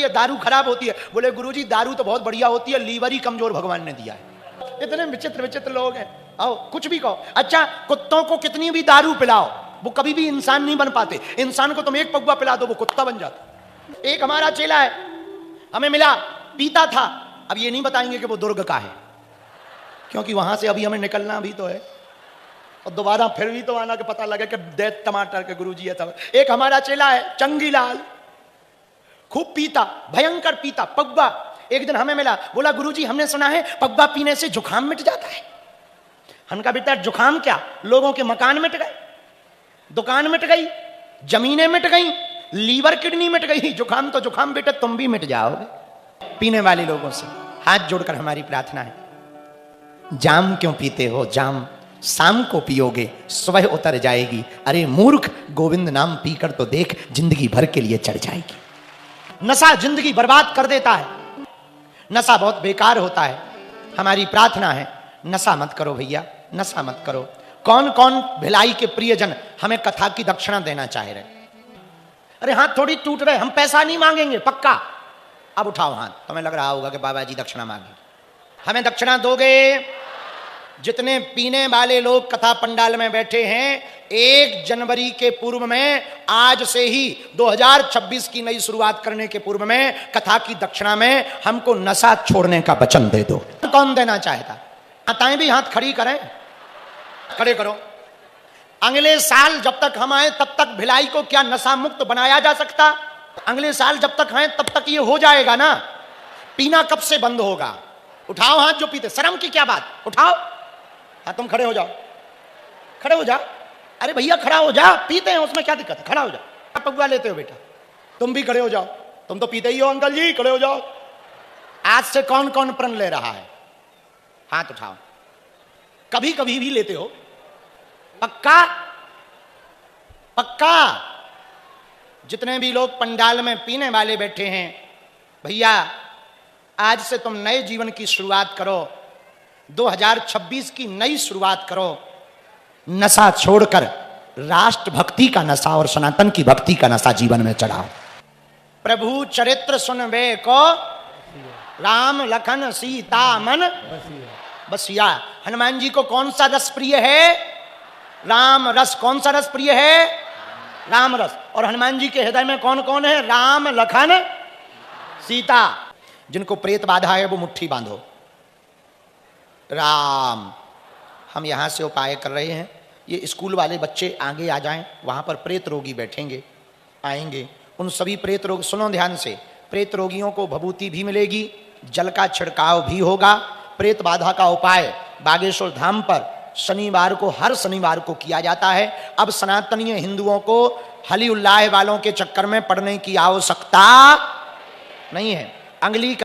है, दारू खराब होती है। बोले गुरुजी दारू तो बहुत बढ़िया होती है, लीवर ही कमजोर भगवान ने दिया है। इतने विचित्र विचित्र लोग हैं। आओ कुछ भी कहो। अच्छा कुत्तों को कितनी भी दारू पिलाओ वो कभी भी इंसान नहीं बन पाते। इंसान को तुम एक पगुआ पिला दो वो कुत्ता बन जाता। एक हमारा चेला है, हमें मिला, पीता था। अब ये नहीं बताएंगे कि वो दुर्ग का है, क्योंकि वहां से अभी हमें निकलना भी तो है और दोबारा फिर भी तो आना के पता लगे कि देख टमाटर के गुरुजी है तब। एक हमारा चेला है चंगीलाल, खूब पीता, भयंकर पीता, पगुआ। एक दिन हमें मिला, बोला गुरुजी हमने सुना है पगुआ पीने से जुकाम मिट जाता है। हमने कहा बेटा जुकाम क्या, लोगों के मकान मिट गए, दुकान मिट गई, जमीनें मिट गई, लीवर किडनी मिट गई। जुकाम तो जुकाम बेटा तुम भी मिट जाओगे। पीने वाले लोगों से हाथ जोड़कर हमारी प्रार्थना है, जाम क्यों पीते हो जाम, शाम को पियोगे सुबह उतर जाएगी। अरे मूर्ख गोविंद नाम पीकर तो देख, जिंदगी भर के लिए चढ़ जाएगी। नशा जिंदगी बर्बाद कर देता है, नशा बहुत बेकार होता है। हमारी प्रार्थना है नशा मत करो भैया, नशा मत करो। कौन कौन भिलाई के प्रियजन हमें कथा की दक्षिणा देना चाह रहे? अरे हाथ थोड़ी टूट रहे, हम पैसा नहीं मांगेंगे पक्का। अब उठाओ हाथ, तुम्हें लग रहा होगा कि बाबा जी दक्षिणा मांगे, हमें दक्षिणा दोगे? जितने पीने वाले लोग कथा पंडाल में बैठे हैं, 1 जनवरी के पूर्व में, आज से ही 2026 की नई शुरुआत करने के पूर्व में कथा की दक्षिणा में हमको नशा छोड़ने का वचन दे दो। कौन देना चाहता? माताएं भी हाथ खड़ी करें, खड़े करो। अगले साल जब तक हम आए तब तक भिलाई को क्या नशा मुक्त बनाया जा सकता? अगले साल जब तक आए तब तक ये हो जाएगा ना। पीना कब से बंद होगा? उठाओ हाथ जो पीते, शर्म की क्या बात, उठाओ। हाँ तुम खड़े हो जाओ, खड़े हो जाओ। अरे भैया खड़ा हो जा, पीते हैं उसमें क्या दिक्कत है, खड़ा हो जाओ। पगुआ लेते हो बेटा, तुम भी खड़े हो जाओ, तुम तो पीते ही हो अंकल जी, खड़े हो जाओ। आज से कौन कौन प्रण ले रहा है? हाथ उठाओ। कभी कभी भी लेते हो? पक्का पक्का? जितने भी लोग पंडाल में पीने वाले बैठे हैं, भैया आज से तुम नए जीवन की शुरुआत करो, 2026 की नई शुरुआत करो। नशा छोड़कर राष्ट्र भक्ति का नशा और सनातन की भक्ति का नशा जीवन में चढ़ाओ। प्रभु चरित्र सुनवे को राम लखन सीता मन बसिया। हनुमान जी को कौन सा रस प्रिय है? राम रस। कौन सा रस प्रिय है? राम रस। और हनुमान जी के हृदय में कौन कौन है? राम लखन सीता। जिनको प्रेत बाधा है वो मुट्ठी बांधो। राम। हम यहां से उपाय कर रहे हैं, ये स्कूल वाले बच्चे आगे आ जाएं, वहां पर प्रेत रोगी बैठेंगे, आएंगे। उन सभी प्रेत रोग, सुनो ध्यान से, प्रेत रोगियों को भभूति भी मिलेगी, जल का छिड़काव भी होगा। प्रेत बाधा का उपाय बागेश्वर धाम पर शनिवार को, हर शनिवार को किया जाता है। अब सनातनीय हिंदुओं को हली उल्लाह वालों के चक्कर में पड़ने की आवश्यकता नहीं है। अंगली